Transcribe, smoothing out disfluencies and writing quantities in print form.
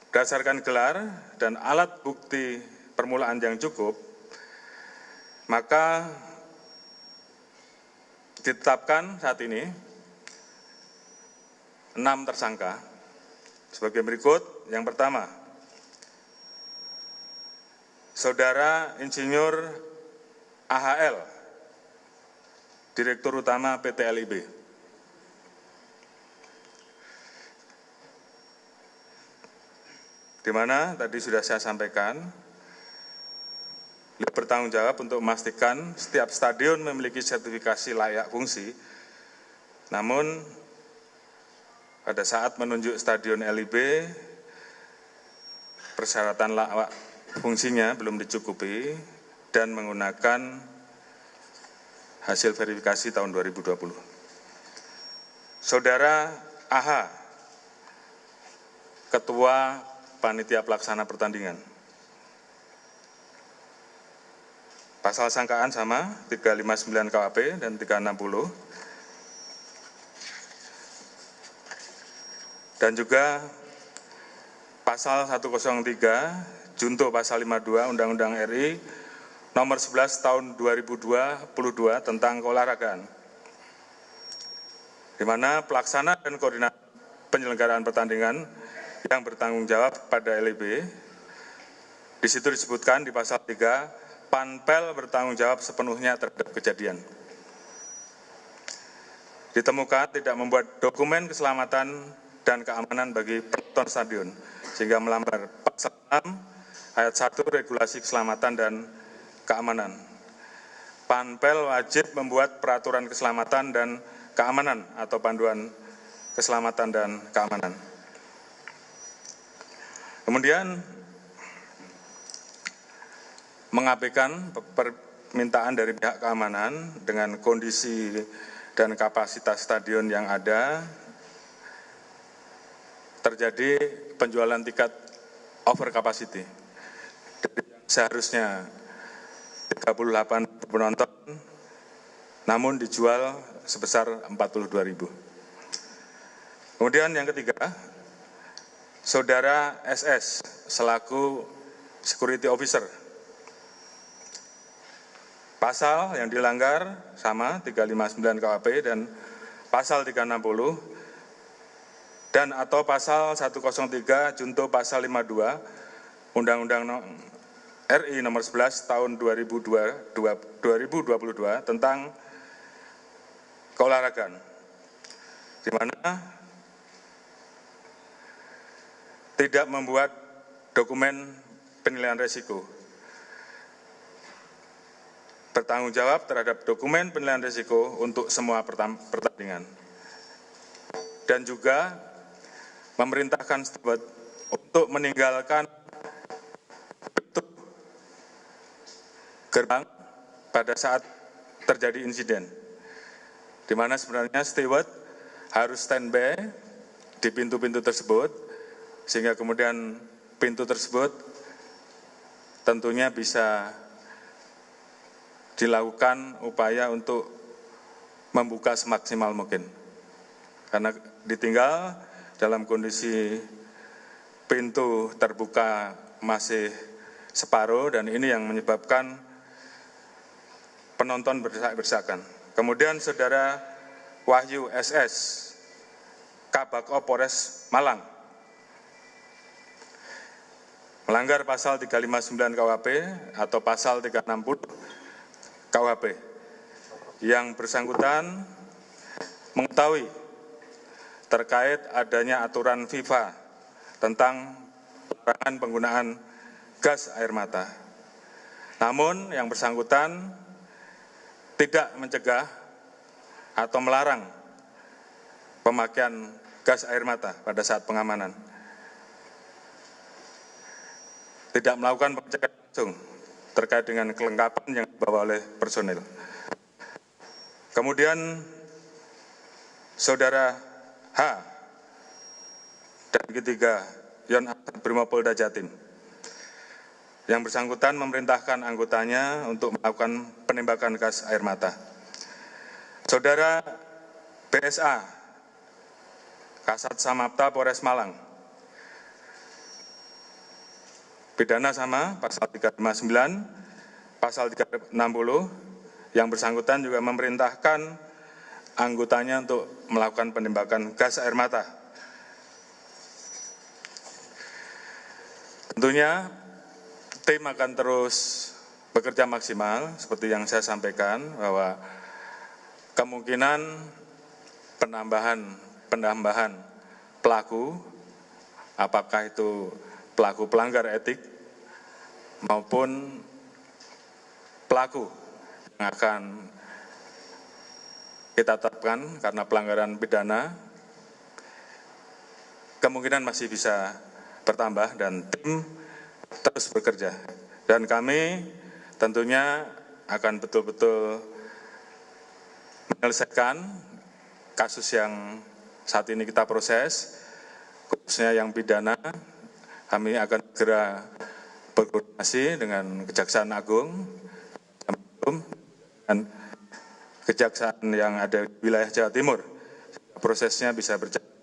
Berdasarkan gelar dan alat bukti permulaan yang cukup, maka ditetapkan saat ini 6 tersangka sebagai berikut. Yang pertama, Saudara Insinyur AHL, Direktur Utama PT LIB. Di mana tadi sudah saya sampaikan, beliau bertanggung jawab untuk memastikan setiap stadion memiliki sertifikasi layak fungsi. Namun pada saat menunjuk stadion LIB, persyaratan layak fungsinya belum dicukupi dan menggunakan hasil verifikasi tahun 2020. Saudara AH, Ketua Panitia Pelaksana Pertandingan. Pasal sangkaan sama, 359 KUHP dan 360. Dan juga pasal 103, junto pasal 52 Undang-Undang RI nomor 11 tahun 2022 tentang keolahragaan, di mana pelaksana dan koordinator penyelenggaraan pertandingan yang bertanggung jawab pada LIB. Di situ disebutkan di pasal 3, Panpel bertanggung jawab sepenuhnya terhadap kejadian. Ditemukan tidak membuat dokumen keselamatan dan keamanan bagi penonton stadion, sehingga melanggar pasal 6 ayat 1 Regulasi Keselamatan dan Keamanan. Panpel wajib membuat peraturan keselamatan dan keamanan atau panduan keselamatan dan keamanan. Kemudian mengabaikan permintaan dari pihak keamanan dengan kondisi dan kapasitas stadion yang ada, terjadi penjualan tiket over capacity. Seharusnya 38 penonton, namun dijual sebesar 42.000. Kemudian yang ketiga, Saudara SS selaku security officer. Pasal yang dilanggar sama 359 KUHP dan pasal 360 dan atau pasal 103 junto pasal 52 Undang-Undang RI nomor 11 tahun 2022 tentang keolahragaan, di mana tidak membuat dokumen penilaian risiko, bertanggung jawab terhadap dokumen penilaian risiko untuk semua pertandingan, dan juga memerintahkan steward untuk meninggalkan gerbang pada saat terjadi insiden, di mana sebenarnya steward harus standby di pintu-pintu tersebut, sehingga kemudian pintu tersebut tentunya bisa dilakukan upaya untuk membuka semaksimal mungkin. Karena ditinggal dalam kondisi pintu terbuka masih separuh, dan ini yang menyebabkan penonton berdesak-desakan. Kemudian Saudara Wahyu SS, Kabak Polres Malang, melanggar pasal 359 KUHP atau pasal 360 KUHP. Yang bersangkutan mengetahui terkait adanya aturan FIFA tentang larangan penggunaan gas air mata. Namun yang bersangkutan tidak mencegah atau melarang pemakaian gas air mata pada saat pengamanan. Tidak melakukan pengecekan langsung terkait dengan kelengkapan yang dibawa oleh personil. Kemudian Saudara H dan ketiga Yon Brimopolda Jatim, yang bersangkutan memerintahkan anggotanya untuk melakukan penembakan gas air mata. Saudara BSA, Kasat Samapta Polres Malang, pidana sama, pasal 359, pasal 360, yang bersangkutan juga memerintahkan anggotanya untuk melakukan penembakan gas air mata. Tentunya tim akan terus bekerja maksimal seperti yang saya sampaikan bahwa kemungkinan penambahan pelaku, apakah itu pelaku pelanggar etik maupun pelaku yang akan kita tetapkan karena pelanggaran pidana, kemungkinan masih bisa bertambah dan tim terus bekerja. Dan kami tentunya akan betul-betul menyelesaikan kasus yang saat ini kita proses, khususnya yang pidana. Kami akan segera berkoordinasi dengan Kejaksaan Agung dan kejaksaan yang ada di wilayah Jawa Timur. Prosesnya bisa berjalan